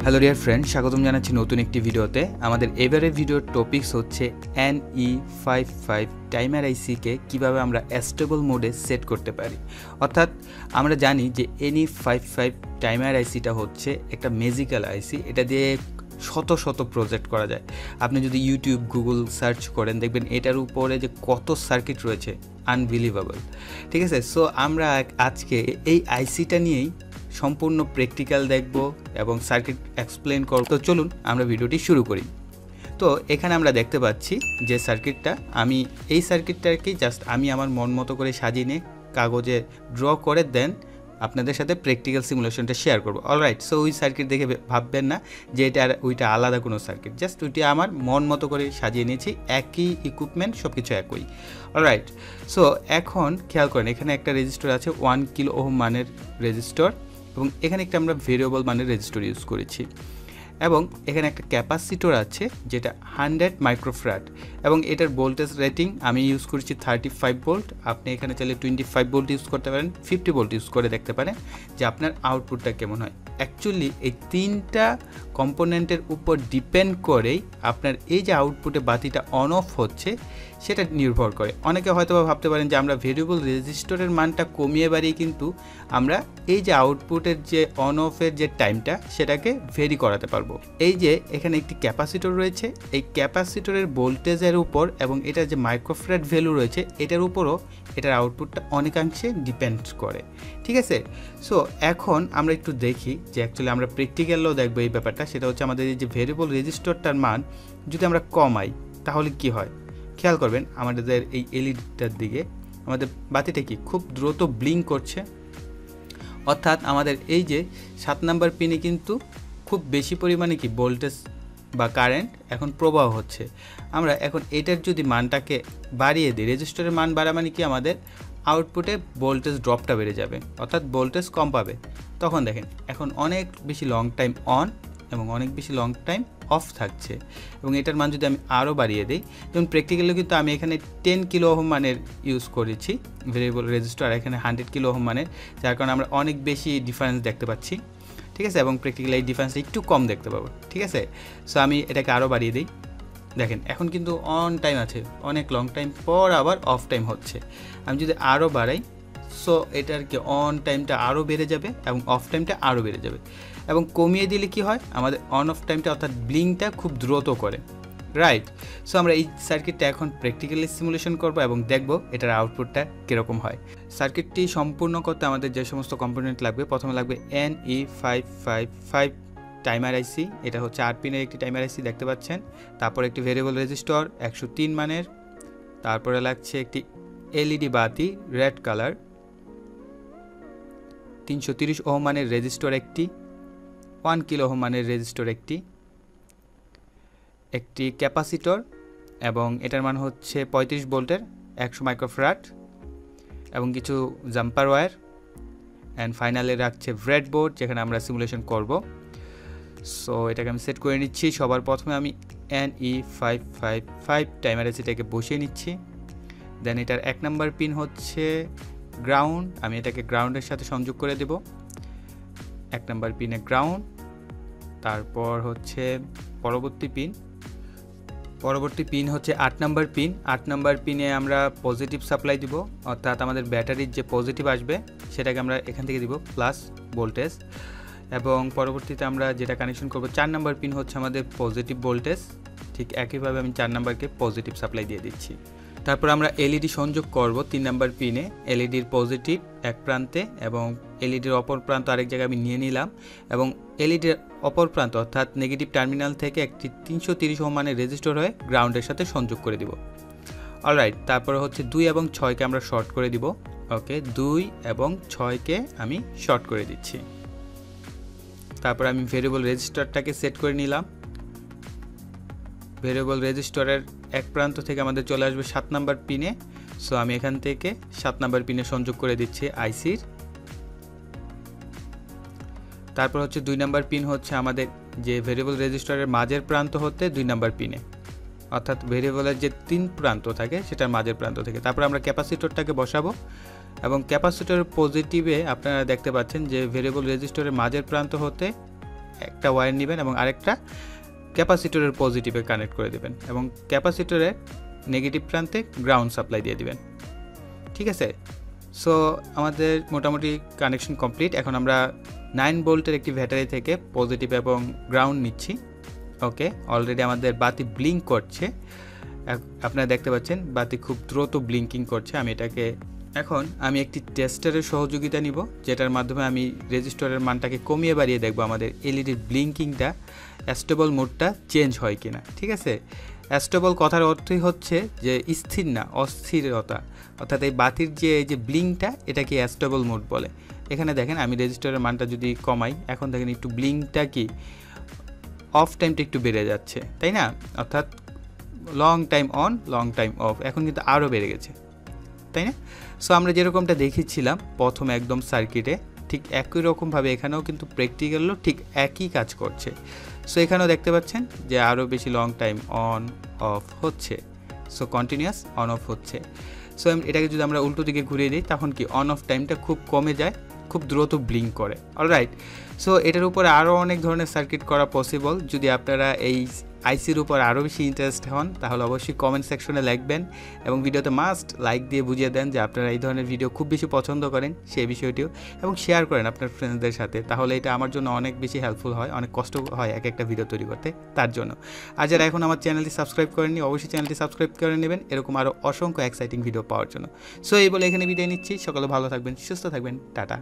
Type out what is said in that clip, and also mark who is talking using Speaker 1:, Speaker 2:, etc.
Speaker 1: Hello dear friend, স্বাগতম জানাচ্ছি নতুন একটি ভিডিওতে। আমাদের এবারের ভিডিওর টপিকস হচ্ছে NE55 টাইমার আইসিকে কীভাবে আমরা স্টেবল মোডে সেট করতে পারি। অর্থাৎ আমরা জানি যে NE55 টাইমার আইসিটা হচ্ছে একটা ম্যাজিক্যাল আইসি। এটা দিয়ে শত শত প্রজেক্ট করা যায়। আপনি যদি ইউটিউব গুগল সার্চ করেন দেখবেন এটার উপরে যে কত সার্কিট রয়েছে, আনবিলিভেবল। ঠিক আছে, সো আমরা আজকে এই আইসিটা নিয়েই সম্পূর্ণ প্র্যাকটিক্যাল দেখব এবং সার্কিট এক্সপ্লেন করব। তো চলুন আমরা ভিডিওটি শুরু করি। তো এখানে আমরা দেখতে পাচ্ছি যে সার্কিটটা, আমি এই সার্কিটটাকে জাস্ট আমি আমার মন মতো করে সাজিয়ে নিয়ে কাগজে ড্র করে দেন আপনাদের সাথে প্র্যাকটিক্যাল সিমুলেশনটা শেয়ার করবো। অলরাইট, সো ওই সার্কিট দেখে ভাববেন না যে এটা ওইটা আলাদা কোনো সার্কিট, জাস্ট ওইটা আমার মন মতো করে সাজিয়ে নিয়েছি, একই ইকুইপমেন্ট, সব কিছু একই। অলরাইট, সো এখন খেয়াল করেন এখানে একটা রেজিস্টর আছে 1 কিলো ওহম মানের রেজিস্টর, এবং এখানে একটা আমরা ভেরিয়েবল মানের রেজিস্টর ইউজ করেছি, এবং এখানে একটা ক্যাপাসিটর আছে যেটা 100 মাইক্রোফ্যারাড, এবং এটার ভোল্টেজ রেটিং আমি ইউজ করেছি 35 ভোল্ট। আপনি এখানে চাইলে 25 ভোল্ট ইউজ করতে পারেন, 50 ভোল্ট ইউজ করে দেখতে পারেন যে আপনার আউটপুটটা কেমন হয়। অ্যাকচুয়ালি এই তিনটা কম্পোনেন্টের উপর ডিপেন্ড করেই আপনার এই যে আউটপুটে বাতিটা অন অফ হচ্ছে সেটা নির্ভর করে। অনেকে হয়তো ভাবতে পারেন যে আমরা ভেরিয়েবল রেজিস্টরের মানটা কমিয়ে বাড়িয়ে কিন্তু আমরা এই যে আউটপুটের যে অন অফের যে টাইমটা সেটাকে ভেরি করাতে পারবো। এই যে এখানে একটি ক্যাপাসিটর রয়েছে, এই ক্যাপাসিটরের ভোল্টেজের উপর এবং এটার যে মাইক্রোফ্যারাড ভ্যালু রয়েছে এটার উপরও এটার আউটপুটটা অনেকাংশে ডিপেন্ড করে। ঠিক আছে, সো এখন আমরা একটু দেখি যে অ্যাকচুয়ালি আমরা প্র্যাকটিক্যালও দেখবো এই ব্যাপারটা। সেটা হচ্ছে আমাদের এই যে ভেরিয়েবল রেজিস্টরটার মান যদি আমরা কমাই তাহলে কি হয়। খেয়াল করবেন আমাদের এই এলইডিটার দিকে, আমাদের বাতিটা কি খুব দ্রুত ব্লিঙ্ক করছে, অর্থাৎ আমাদের এই যে 7 নাম্বার পিনে কিন্তু খুব বেশি পরিমাণে কি ভোল্টেজ বা কারেন্ট এখন প্রবাহ হচ্ছে। আমরা এখন এটার যদি মানটাকে বাড়িয়ে দিই, রেজিস্টরের মান বাড়া মানে কি আমাদের আউটপুটে ভোল্টেজ ড্রপটা বেড়ে যাবে, অর্থাৎ ভোল্টেজ কম পাবে। তখন দেখেন এখন অনেক বেশি লং টাইম অন এবং অনেক বেশি লং টাইম অফ থাকছে, এবং এটার মান যদি আমি আরও বাড়িয়ে দিই, যেমন প্র্যাকটিক্যালি কিন্তু আমি এখানে 10 কিলো ওহম মানের ইউজ করেছি ভেরিয়েবল রেজিস্টার, আর এখানে 100 কিলো ওহম মানের, যার কারণে আমরা অনেক বেশি ডিফারেন্স দেখতে পাচ্ছি। ঠিক আছে, এবং প্র্যাকটিক্যালি এই ডিফারেন্সটা একটু কম দেখতে পাবো। ঠিক আছে, সো আমি এটাকে আরও বাড়িয়ে দিই। দেখেন এখন কিন্তু অন টাইম আছে, অনেক লং টাইম পর আবার অফ টাইম হচ্ছে। আমি যদি আরও বাড়াই, সো এটার কি অন টাইমটা আরও বেড়ে যাবে এবং অফ টাইমটা আরও বেড়ে যাবে, এবং কমিয়ে দিলে কি হয় আমাদের অন অফ টাইমটা অর্থাৎ ব্লিঙ্কটা খুব দ্রুত করে। রাইট, সো আমরা এই সার্কিটটা এখন প্র্যাকটিক্যালি সিমুলেশন করব এবং দেখব এটার আউটপুটটা কীরকম হয়। সার্কিটটি সম্পূর্ণ করতে আমাদের যে সমস্ত কম্পোনেন্ট লাগবে, প্রথমে লাগবে NE555 টাইমার আইসি। এটা হচ্ছে 8 পিনের একটি টাইমার আইসি দেখতে পাচ্ছেন। তারপর একটি ভেরিয়েবল রেজিস্টর 103 মানের, তারপরে লাগছে একটি এলইডি বাতি রেড কালার, 330 ওহম মানের রেজিস্টর একটি, 1 কিলো ওহম মানের রেজিস্টর একটি ক্যাপাসিটর, এবং এটার মান হচ্ছে 35 ভোল্টের 100 মাইক্রোফ্যারাড, এবং কিছু জাম্পার ওয়্যার, অ্যান্ড ফাইনালে রাখছে ব্রেডবোর্ড যেখানে আমরা সিমুলেশন করব। সো এটাকে আমি সেট করে নিচ্ছি। সবার প্রথমে আমি NE555 টাইমার আইসিটাকে বসিয়ে নিচ্ছি। দেন এটার 1 নাম্বার পিন হচ্ছে গ্রাউন্ড, আমি এটাকে গ্রাউন্ডের সাথে সংযোগ করে দেব। 1 নাম্বার পিনে গ্রাউন্ড, তারপর হচ্ছে পরবর্তী পিন হচ্ছে 8 নাম্বার পিন। 8 নাম্বার পিনে আমরা পজিটিভ সাপ্লাই দিব, অর্থাৎ আমাদের ব্যাটারির যে পজিটিভ আসবে সেটাকে আমরা এখান থেকে দিব প্লাস ভোল্টেজ, এবং পরবর্তীতে আমরা যেটা কানেকশন করব 4 নাম্বার পিন হচ্ছে আমাদের পজিটিভ ভোল্টেজ। ঠিক একইভাবে আমি 4 নাম্বারকে পজিটিভ সাপ্লাই দিয়ে দিচ্ছি। তারপর আমরা এলইডি সংযোগ করব 3 নাম্বার পিনে, এলইডির পজিটিভ এক প্রান্তে এবং এলইডির অপর প্রান্ত আরেক জায়গায় আমি নিয়ে নিলাম, এবং এলইডির অপর প্রান্ত অর্থাৎ নেগেটিভ টার্মিনাল থেকে একটি 330 ওহম মানের রেজিস্টর হয়ে গ্রাউন্ডের সাথে সংযোগ করে দিব। অলরাইট, তারপর হচ্ছে 2 এবং 6কে আমরা শর্ট করে দিব। ওকে, 2 এবং 6কে আমি শর্ট করে দিচ্ছি। তারপর আমি ভেরিয়েবল রেজিস্টরটাকে সেট করে নিলাম। ভেরিয়েবল রেজিস্টরের এক প্রান্ত থেকে আমাদের চলে আসবে 7 নাম্বার পিনে, সো আমি এখান থেকে 7 নাম্বার পিনে সংযোগ করে দিচ্ছি আইসির। তারপর হচ্ছে 2 নাম্বার পিন হচ্ছে আমাদের যে ভেরিয়েবল রেজিস্টরের মাঝের প্রান্ত হতে 2 নাম্বার পিনে, অর্থাৎ ভেরিয়েবলের যে 3 প্রান্ত থাকে সেটার মাঝের প্রান্ত থেকে। তারপর আমরা ক্যাপাসিটরটাকে বসাবো, এবং ক্যাপাসিটরের পজিটিভে আপনারা দেখতে পাচ্ছেন যে ভেরিয়েবল রেজিস্টরের মাঝের প্রান্ত হতে একটা ওয়্যার নেবেন এবং আরেকটা ক্যাপাসিটরের পজিটিভে কানেক্ট করে দেবেন এবং ক্যাপাসিটরের নেগেটিভ প্রান্তে গ্রাউন্ড সাপ্লাই দিয়ে দিবেন। ঠিক আছে, সো আমাদের মোটামুটি কানেকশন কমপ্লিট। এখন আমরা 9 ভোল্টের একটি ব্যাটারি থেকে পজিটিভ এবং গ্রাউন্ড নিচ্ছি। ওকে, অলরেডি আমাদের বাতি ব্লিঙ্ক করছে, আপনারা দেখতে পাচ্ছেন বাতি খুব দ্রুত ব্লিঙ্কিং করছে। এখন আমি একটি টেস্টারের সহযোগিতা নিব, যেটার মাধ্যমে আমি রেজিস্টরের মানটাকে কমিয়ে বাড়িয়ে দেখব আমাদের এলইডির ব্লিঙ্কিংটা স্টেবল মোডটা চেঞ্জ হয় কিনা। ঠিক আছে, স্টেবল কথার অর্থই হচ্ছে যে স্থির না, অস্থিরতা, অর্থাৎ এই বাতির যে ব্লিঙ্কটা এটাকে স্টেবল মোড বলে। এখানে দেখেন আমি রেজিস্টরের মানটা যদি কমাই, এখন দেখেন একটু ব্লিঙ্কটা কি অফ টাইমটা একটু বেড়ে যাচ্ছে, তাই না? অর্থাৎ long time on long time of, এখন কিন্তু আরও বেড়ে গেছে, তাই না? সো আমরা যেরকমটা দেখেছিলাম প্রথম একদম সার্কিটে, ঠিক একই রকমভাবে এখানেও কিন্তু প্র্যাকটিক্যালও ঠিক একই কাজ করছে। সো এখানেও দেখতে পাচ্ছেন যে আরও বেশি লং টাইম অন অফ হচ্ছে, সো কন্টিনিউয়াস অন অফ হচ্ছে। সো এটাকে যদি আমরা উল্টো দিকে ঘুরিয়ে দিই, তখন কি অন অফ টাইমটা খুব কমে যায়, খুব দ্রুত ব্লিঙ্ক করে। অলরাইট, সো এটার উপরে আরও অনেক ধরনের সার্কিট করা পসিবল। যদি আপনারা এই আইসির উপর আরও বেশি ইন্টারেস্ট হন, তাহলে অবশ্যই কমেন্ট সেকশনে লিখবেন এবং ভিডিওতে মাস্ট লাইক দিয়ে বুঝিয়ে দেন যে আপনারা এই ধরনের ভিডিও খুব বেশি পছন্দ করেন সেই বিষয়টিও, এবং শেয়ার করেন আপনার ফ্রেন্ডসদের সাথে। তাহলে এটা আমার জন্য অনেক বেশি হেল্পফুল হয়, অনেক কষ্ট হয় এক একটা ভিডিও তৈরি করতে, তার জন্য। আর যারা এখন আমার চ্যানেলটি সাবস্ক্রাইব করেননি, অবশ্যই চ্যানেলটি সাবস্ক্রাইব করে নেবেন এরকম আরও অসংখ্য এক্সাইটিং ভিডিও পাওয়ার জন্য। সো এই বলে এখানে বিদায় নিচ্ছি। সকলে ভালো থাকবেন, সুস্থ থাকবেন, টাটা।